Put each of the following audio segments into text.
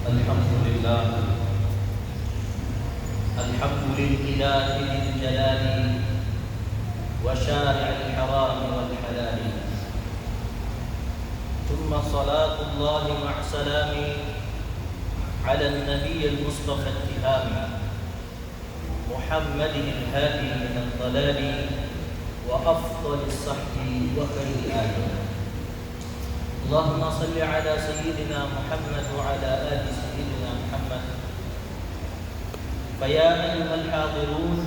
الحمد لله الحمد لله ذي الجلال وشارع الحرام والحلال ثم صلاة الله مع سلامه على النبي المصطفى التهامي محمد الهادي من الضلال وأفضل الصحب وخير الآل. اللهم صل على سيدنا محمد وعلى آل سيدنا محمد. فيا أيها الحاضرون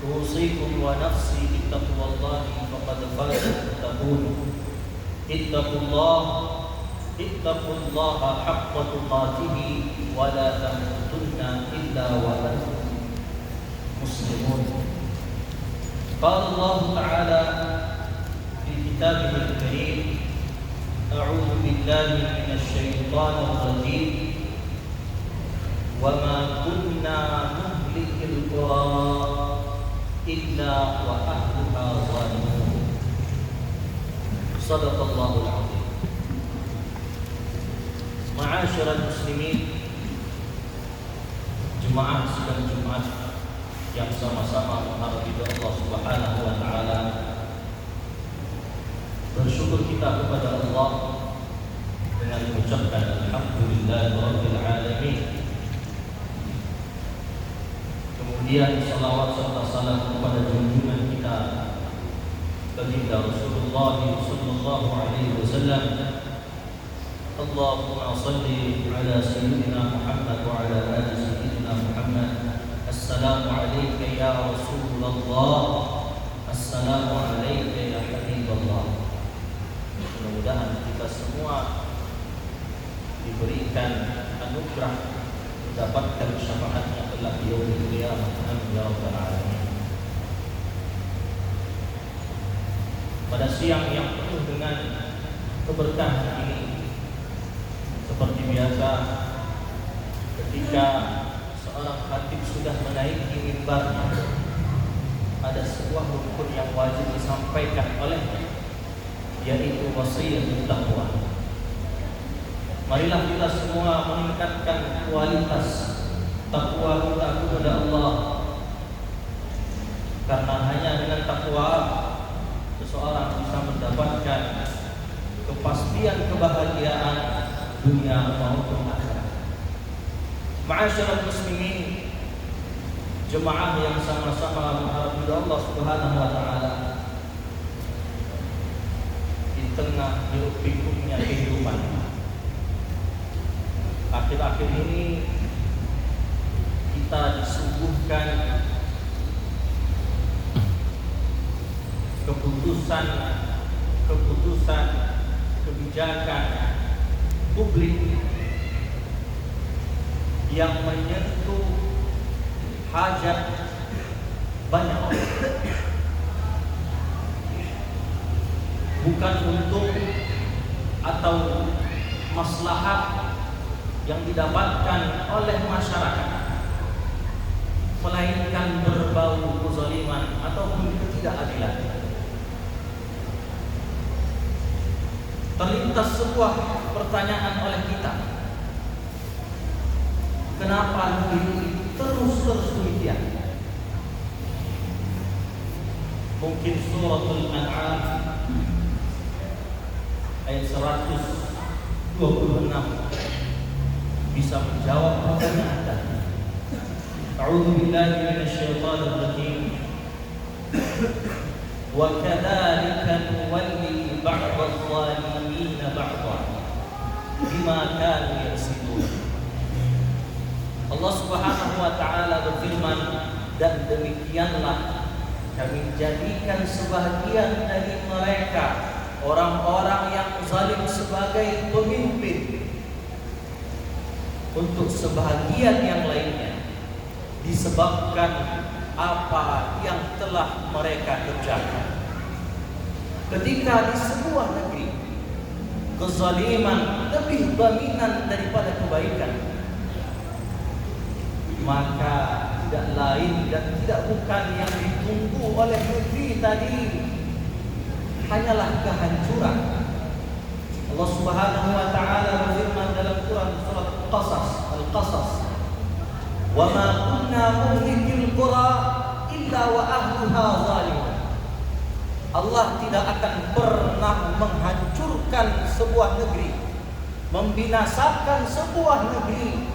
أوصيكم ونفسي بتقوى الله فقد فاز المتقون. اتقوا الله حق تقاته ولا تموتن إلا وأنتم مسلمون. قال الله تعالى في كتابه الكريم: أعوذ بالله من الشيطان الرجيم وما كنا نهلك القرى إلا وأهلها ظالمون. صدق الله العظيم. معاشر المسلمين, jemaah sidang Jumat yang sama-sama menghargai Allah Subhanahu wa taala, bersyukur kita kepada Allah dengan mengucapkan alhamdulillahirabbil alamin. Kemudian salawat serta salam kepada junjungan kita baginda Rasulullah sallallahu alaihi wasallam. Allahumma shalli ala sayyidina Muhammad wa ala ali sayyidina Muhammad. Assalamu alayka ya Rasulullah. Assalamu alayka ya Habiballah. Mudah-mudahan kita semua diberikan anugerah mendapatkan syafaatnya kelak di yaumil qiyamah. Amin ya rabbal alamin. Pada siang yang penuh dengan keberkahan ini, seperti biasa ketika seorang khatib sudah menaiki mimbarnya, ada sebuah rukun yang wajib disampaikan olehnya, yaitu wasiat taqwa. Marilah kita semua meningkatkan kualitas takwa kita kepada Allah, karena hanya dengan takwa seseorang bisa mendapatkan kepastian kebahagiaan dunia maupun akhirat. Ma'asyiral muslimin, jemaah yang sama-sama menghargai Allah Subhanahu wa taala di tengah hiruk-pikuknya kehidupan. Akhir-akhir ini kita disuguhkan keputusan kebijakan publik yang menyentuh hajat banyak orang, bukan untuk atau maslahat yang didapatkan oleh masyarakat, melainkan berbau kezaliman ataupun ketidakadilan. Terlintas sebuah pertanyaan oleh kita, kenapa negeri terus demikian? Mungkin suratul An'am ayat 126 bisa menjawab pertanyaan tadi. A'udzu billahi minasyaitonir rajim. Wa kadzalika nuwalli ba'dadh dhalimin ba'dhan bima kanu yaksibun. Allah Subhanahu wa taala berfirman, dan demikianlah kami jadikan sebahagian dari mereka orang-orang yang zalim sebagai pemimpin, untuk sebahagian yang lainnya disebabkan apa yang telah mereka kerjakan. Ketika di sebuah negeri kezaliman lebih dominan daripada kebaikan, maka tidak lain dan tidak bukan yang ditunggu oleh negeri tadi hanyalah kehancuran. Allah Subhanahu wa taala berfirman dalam Quran surat Qasas wa ma kunna muhlikil qura illa wa ahluha zalimun. Allah tidak akan pernah menghancurkan sebuah negeri, membinasakan sebuah negeri,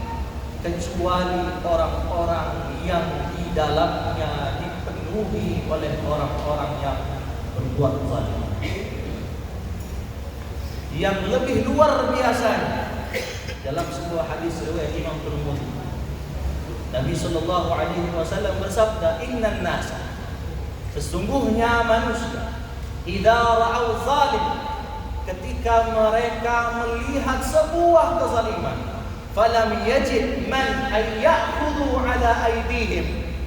kecuali orang-orang yang di dalamnya dipenuhi oleh orang-orang yang berbuat zalim. Yang lebih luar biasa dalam sebuah hadis riwayat Imam Tirmidzi, Nabi sallallahu alaihi wasallam bersabda, "Innan nasa", sesungguhnya manusia, "idza ra'au zalim", ketika mereka melihat sebuah kezaliman, "falam yajid man ay ya'khudhu ala aydihim",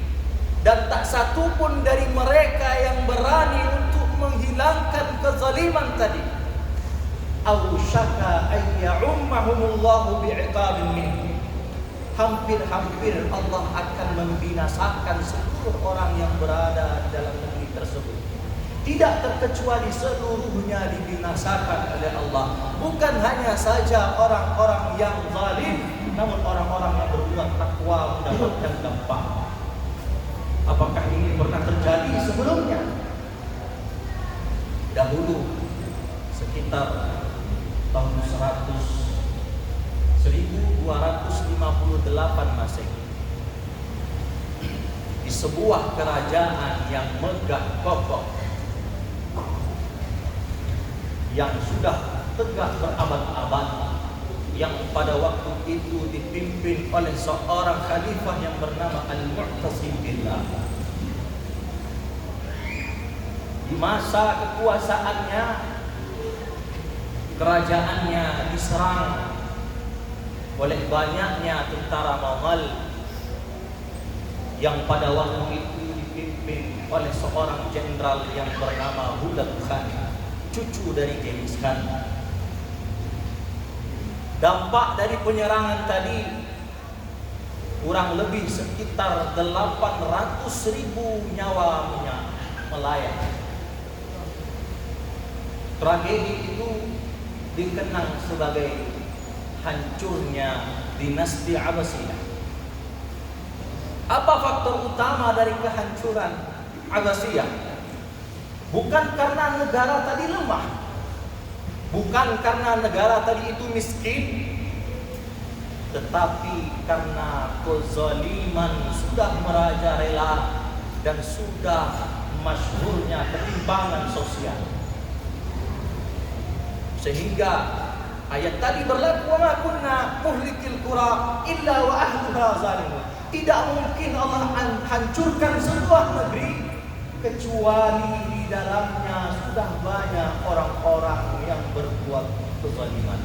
dan tak satu pun dari mereka yang berani untuk menghilangkan kezaliman tadi, "awshaka ay ya'ummahumullahu bi'iqabin minhu", hampir-hampir Allah akan membinasakan seluruh orang yang berada dalam negeri tersebut. Tidak terkecuali seluruhnya dibinasakan oleh Allah. Bukan hanya saja orang-orang yang zalim, namun orang-orang yang berbuat takwa mendapatkan dampak. Apakah ini pernah terjadi sebelumnya? Dahulu sekitar tahun 1258 Masehi, di sebuah kerajaan yang megah kokoh, yang sudah tegak berabad-abad, yang pada waktu itu dipimpin oleh seorang khalifah yang bernama Al-Mu'tasim billah. Di masa kekuasaannya, kerajaannya diserang oleh banyaknya tentara Mongol yang pada waktu itu dipimpin oleh seorang jenderal yang bernama Hulagu Khan, cucu dari Genghis Khan. Dampak dari penyerangan tadi kurang lebih sekitar 800.000 nyawa melayang. Tragedi itu dikenang sebagai hancurnya dinasti Abbasiyah. Apa faktor utama dari kehancuran Abbasiyah? Bukan karena negara tadi lemah, bukan karena negara tadi itu miskin, tetapi karena kezaliman sudah merajalela dan sudah masyhurnya ketimpangan sosial. Sehingga ayat tadi berlaku, "wa ma kunna muhlikil qura illa wa ahluha zalimun." Tidak mungkin Allah hancurkan sebuah negeri kecuali di dalamnya sudah banyak orang-orang yang berbuat kezaliman.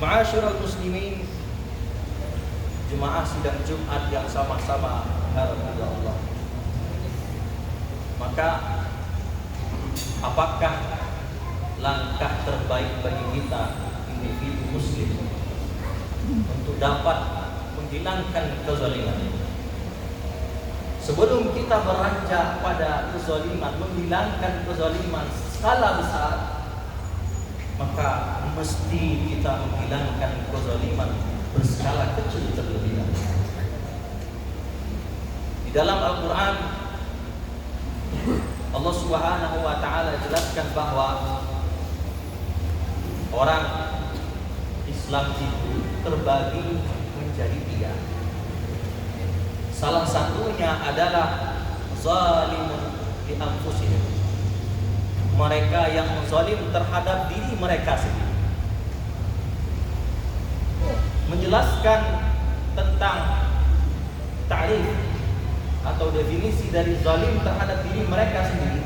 Ma'asyiral muslimin, jemaah sidang Jumat yang sama-sama harapkan Allah. Maka apakah langkah terbaik bagi kita individu muslim untuk dapat menghilangkan kezaliman? Sebelum kita beranjak pada kezaliman, menghilangkan kezaliman skala besar, maka mesti kita menghilangkan kezaliman berskala kecil terlebih dahulu. Di dalam Al-Quran, Allah Subhanahu wa Ta'ala jelaskan bahwa orang Islam itu terbagi menjadi 3. Salah satunya adalah zalimun li anfusihim, mereka yang zalim terhadap diri mereka sendiri. Menjelaskan tentang ta'rif atau definisi dari zalim terhadap diri mereka sendiri,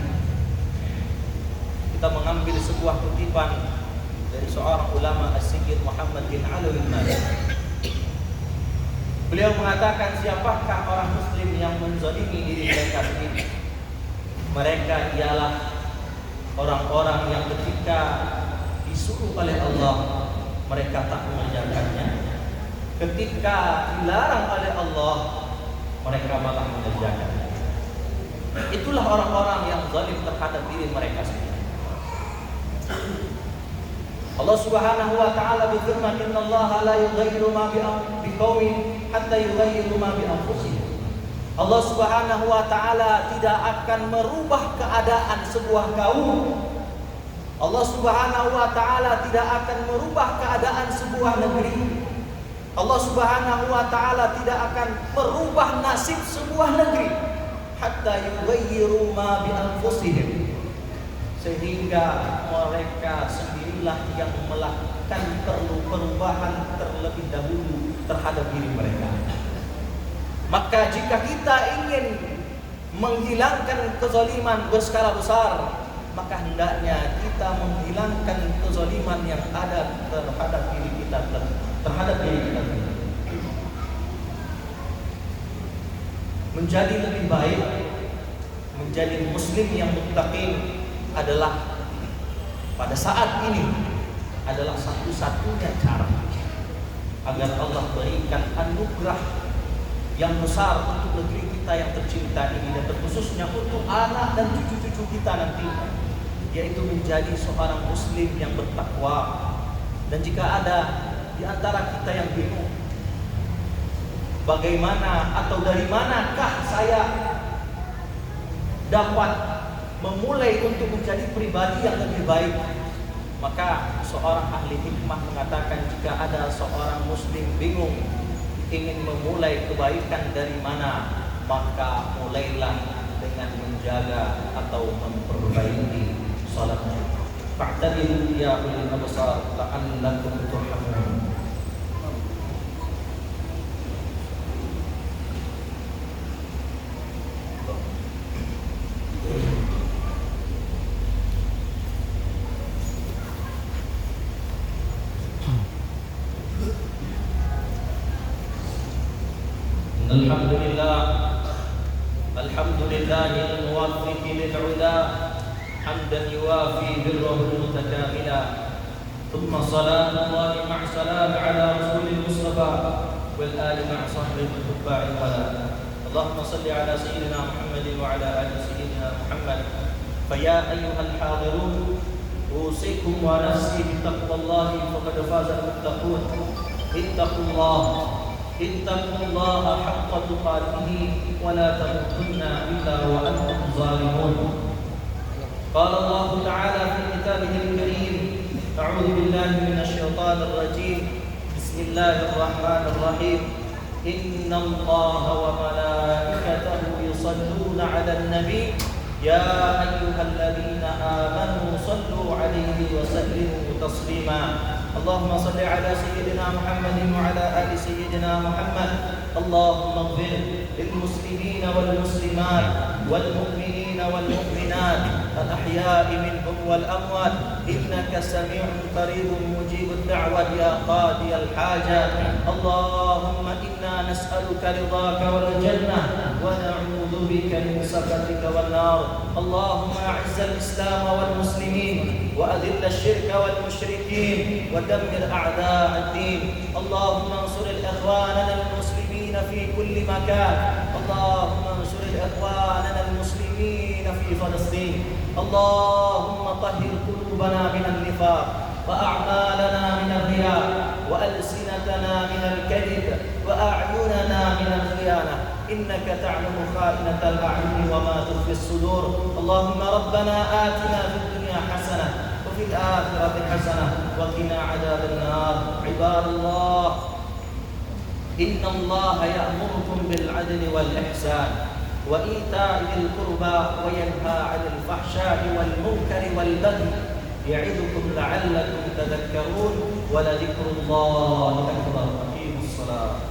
kita mengambil sebuah kutipan dari seorang ulama As-Sayyid Muhammad bin Alawi al-Maliki. Beliau mengatakan, siapakah orang muslim yang menzalimi diri mereka sendiri? Mereka ialah orang-orang yang ketika disuruh oleh Allah mereka tak mengerjakannya, ketika dilarang oleh Allah mereka malah mengerjakannya. Itulah orang-orang yang zalim terhadap diri mereka sendiri. Allah Subhanahu wa taala berfirman, "Innallaha la yughayyiru ma biqaumin hatta yughayyiru ma bi anfusihim." Allah Subhanahu wa taala tidak akan merubah keadaan sebuah kaum. Allah Subhanahu wa taala tidak akan merubah keadaan sebuah negeri. Allah Subhanahu wa taala tidak akan merubah nasib sebuah negeri hatta yughayyiru ma bi anfusihim, sehingga mereka sendirilah yang melakukan perubahan terlebih dahulu terhadap diri mereka. Maka jika kita ingin menghilangkan kezaliman berskala besar, maka hendaknya kita menghilangkan kezaliman yang ada terhadap diri kita sendiri. Menjadi lebih baik, menjadi muslim yang muttaqin adalah pada saat ini adalah satu-satunya cara agar Allah berikan anugerah yang besar untuk negeri kita yang tercinta ini, dan terkhususnya untuk anak dan cucu-cucu kita nanti, yaitu menjadi seorang muslim yang bertakwa. Dan jika ada di antara kita yang bingung bagaimana atau dari manakah saya dapat memulai untuk menjadi pribadi yang lebih baik, maka seorang ahli hikmah mengatakan, jika ada seorang muslim bingung ingin memulai kebaikan dari mana, maka mulailah dengan menjaga atau memperbaiki salatnya. Fa'tadilu ya ulil absar la'allakum turhamun. Alhamdulillah al-muwaffiq lil-'ula hamdan yuwafi birrahu al-mutakamila. Thumma salatullahi ma'a salam ala rasulil mustafa wal ali ma'a sahbihi al-hubba'i wala. Allahumma salli ala sayyidina Muhammadin wa ala ali sayyidina Muhammad. Fa ya ayyuhal hadirun, usikum wa nafsi bi taqwallahi faqad faza al-muttaqun. Ittaqullaha haqqa tuqatih wa la tamutunna illa wa antum zalimun. Qala Allah ta'ala fi kitabihil karim, a'udzu billahi minasy syaithanir rajim. Bismillahirrahmanirrahim. Innallaha wa malaikatahu yusholluna 'alan nabi ya ayyuhalladzina amanu shallu 'alaihi wa sallimu taslima. Allahumma salli ala sayyidina Muhammadin wa ala ali sayyidina Muhammad. Allahumma ighfir lil muslimina wal muslimat wal mu'minina wal mu'minat al ahya'i minhum wal amwat innaka sami'un qaribun mujibud da'wat ya qadiyal hajat. Allahumma inna nas'aluka ridhaka wal jannah wa na'udzu bika min sakhatika wan nar. Allahumma a'izzal islam wal muslimin wa adhill asy-syirka wal musyrikin wa dammir a'da' ad-din. Allahumma ansur al-ikhwanana al-muslimin fi kulli makan. Allahumma ansur al-ikhwanana al-muslimin fi Falastin. Allahumma tahhir qulubana min an-nifaq wa a'malana min ar-riya' wa alsinatana min al-kadhib wa a'yunana min al-khiyanah. Innaka ta'lamu kha'inatal a'yuni wa ma tukhfi as-sudur. Allahumma rabbana atina fid dunya hasanah wa fil akhirati hasanah wa qina 'adzaban nar. Ibadallah, inna Allaha ya'murukum bil 'adli wal ihsan wa ita'i dzil qurba wa yanha 'anil fahsya'i wal munkari wal baghi ya'idukum la'allakum tadhakkarun wa la dzikrullahi akbar. Aqimus shalah.